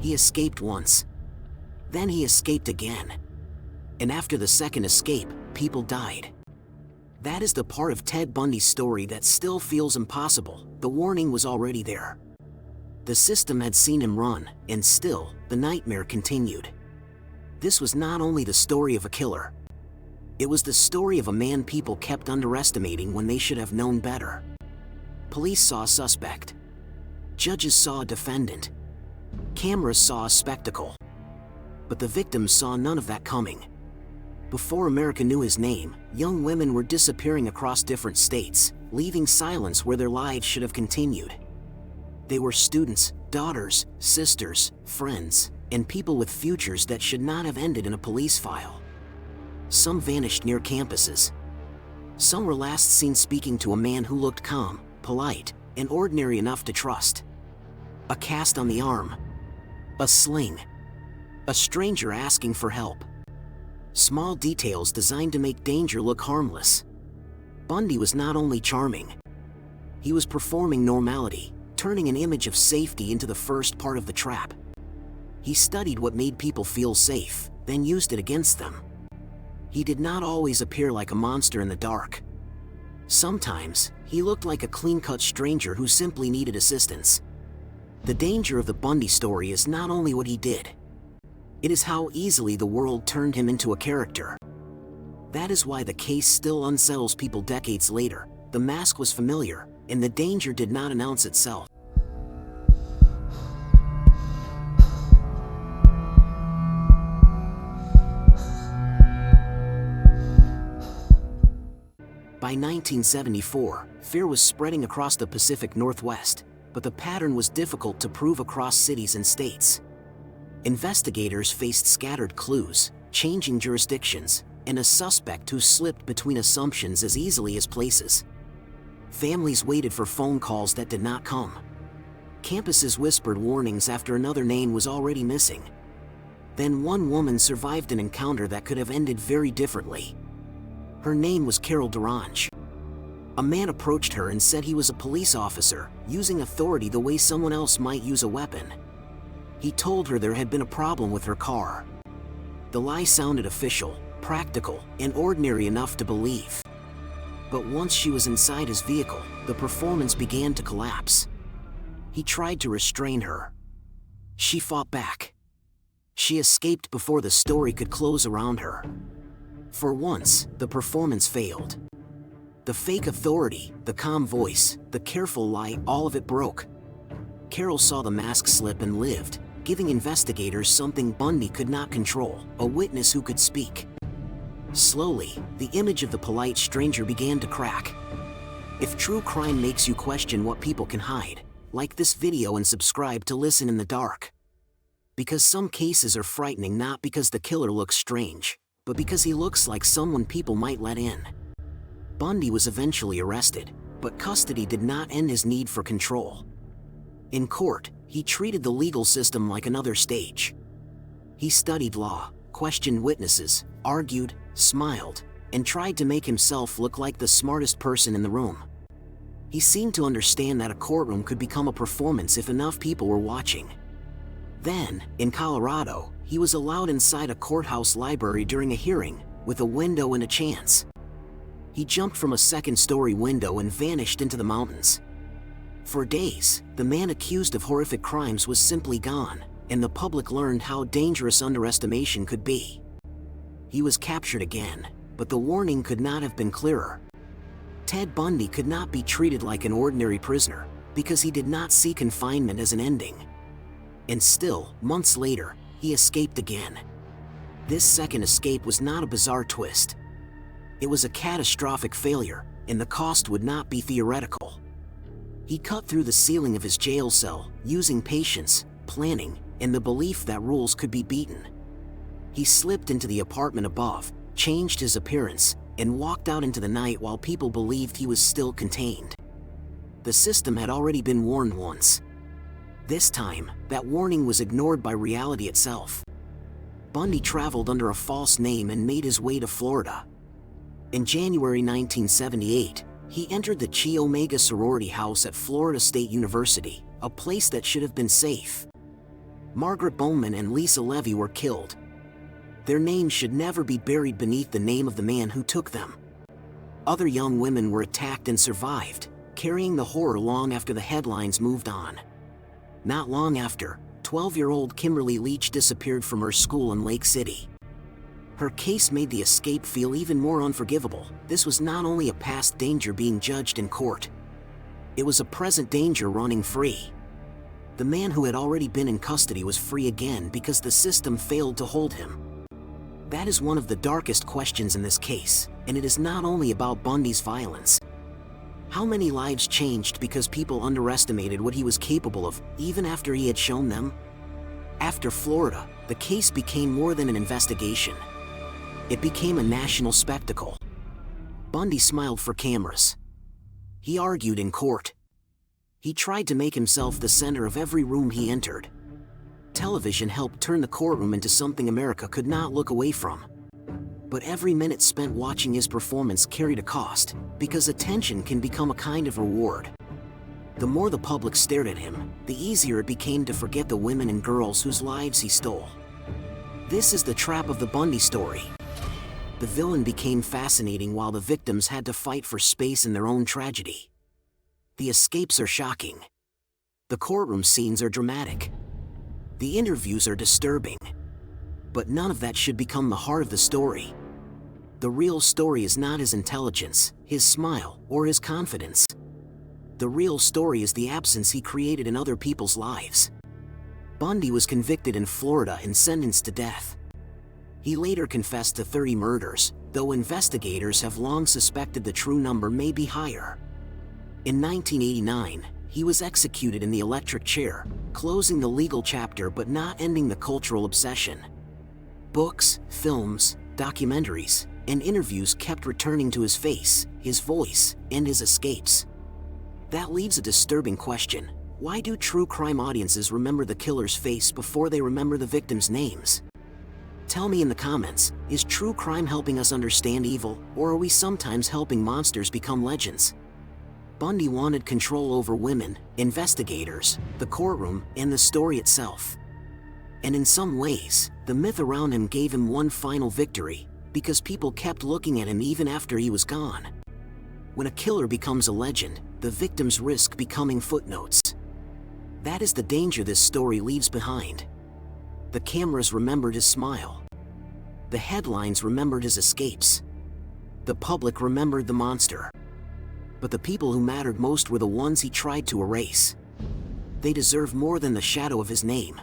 He escaped once. Then he escaped again. And after the second escape, people died. That is the part of Ted Bundy's story that still feels impossible. The warning was already there. The system had seen him run, and still, the nightmare continued. This was not only the story of a killer. It was the story of a man people kept underestimating when they should have known better. Police saw a suspect. Judges saw a defendant. Cameras saw a spectacle. But the victims saw none of that coming. Before America knew his name, young women were disappearing across different states, leaving silence where their lives should have continued. They were students, daughters, sisters, friends, and people with futures that should not have ended in a police file. Some vanished near campuses. Some were last seen speaking to a man who looked calm, polite, and ordinary enough to trust. A cast on the arm. A sling. A stranger asking for help. Small details designed to make danger look harmless. Bundy was not only charming. He was performing normality, turning an image of safety into the first part of the trap. He studied what made people feel safe, then used it against them. He did not always appear like a monster in the dark. Sometimes, he looked like a clean-cut stranger who simply needed assistance. The danger of the Bundy story is not only what he did. It is how easily the world turned him into a character. That is why the case still unsettles people decades later. The mask was familiar, and the danger did not announce itself. By 1974, fear was spreading across the Pacific Northwest, but the pattern was difficult to prove across cities and states. Investigators faced scattered clues, changing jurisdictions, and a suspect who slipped between assumptions as easily as places. Families waited for phone calls that did not come. Campuses whispered warnings after another name was already missing. Then one woman survived an encounter that could have ended very differently. Her name was Carol Durange. A man approached her and said he was a police officer, using authority the way someone else might use a weapon. He told her there had been a problem with her car. The lie sounded official, practical, and ordinary enough to believe. But once she was inside his vehicle, the performance began to collapse. He tried to restrain her. She fought back. She escaped before the story could close around her. For once, the performance failed. The fake authority, the calm voice, the careful lie, all of it broke. Carol saw the mask slip and lived, giving investigators something Bundy could not control, a witness who could speak. Slowly, the image of the polite stranger began to crack. If true crime makes you question what people can hide, like this video and subscribe to Listen in the Dark. Because some cases are frightening not because the killer looks strange, but because he looks like someone people might let in. Bundy was eventually arrested, but custody did not end his need for control. In court, he treated the legal system like another stage. He studied law, questioned witnesses, argued, smiled, and tried to make himself look like the smartest person in the room. He seemed to understand that a courtroom could become a performance if enough people were watching. Then, in Colorado, he was allowed inside a courthouse library during a hearing, with a window and a chance. He jumped from a second-story window and vanished into the mountains. For days, the man accused of horrific crimes was simply gone, and the public learned how dangerous underestimation could be. He was captured again, but the warning could not have been clearer. Ted Bundy could not be treated like an ordinary prisoner, because he did not see confinement as an ending. And still, months later, he escaped again. This second escape was not a bizarre twist. It was a catastrophic failure, and the cost would not be theoretical. He cut through the ceiling of his jail cell, using patience, planning, and the belief that rules could be beaten. He slipped into the apartment above, changed his appearance, and walked out into the night while people believed he was still contained. The system had already been warned once. This time, that warning was ignored by reality itself. Bundy traveled under a false name and made his way to Florida. In January 1978, he entered the Chi Omega sorority house at Florida State University, a place that should have been safe. Margaret Bowman and Lisa Levy were killed. Their names should never be buried beneath the name of the man who took them. Other young women were attacked and survived, carrying the horror long after the headlines moved on. Not long after, 12-year-old Kimberly Leach disappeared from her school in Lake City. Her case made the escape feel even more unforgivable. This was not only a past danger being judged in court. It was a present danger running free. The man who had already been in custody was free again because the system failed to hold him. That is one of the darkest questions in this case, and it is not only about Bundy's violence. How many lives changed because people underestimated what he was capable of, even after he had shown them? After Florida, the case became more than an investigation. It became a national spectacle. Bundy smiled for cameras. He argued in court. He tried to make himself the center of every room he entered. Television helped turn the courtroom into something America could not look away from. But every minute spent watching his performance carried a cost, because attention can become a kind of reward. The more the public stared at him, the easier it became to forget the women and girls whose lives he stole. This is the trap of the Bundy story. The villain became fascinating while the victims had to fight for space in their own tragedy. The escapes are shocking. The courtroom scenes are dramatic. The interviews are disturbing. But none of that should become the heart of the story. The real story is not his intelligence, his smile, or his confidence. The real story is the absence he created in other people's lives. Bundy was convicted in Florida and sentenced to death. He later confessed to 30 murders, though investigators have long suspected the true number may be higher. In 1989, he was executed in the electric chair, closing the legal chapter but not ending the cultural obsession. Books, films, documentaries, and interviews kept returning to his face, his voice, and his escapes. That leaves a disturbing question. Why do true crime audiences remember the killer's face before they remember the victims' names? Tell me in the comments, is true crime helping us understand evil, or are we sometimes helping monsters become legends? Bundy wanted control over women, investigators, the courtroom, and the story itself. And in some ways, the myth around him gave him one final victory, because people kept looking at him even after he was gone. When a killer becomes a legend, the victims risk becoming footnotes. That is the danger this story leaves behind. The cameras remembered his smile. The headlines remembered his escapes. The public remembered the monster. But the people who mattered most were the ones he tried to erase. They deserve more than the shadow of his name.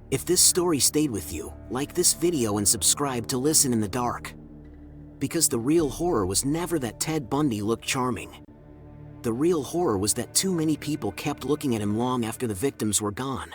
If this story stayed with you, like this video and subscribe to Listen in the Dark. Because the real horror was never that Ted Bundy looked charming. The real horror was that too many people kept looking at him long after the victims were gone.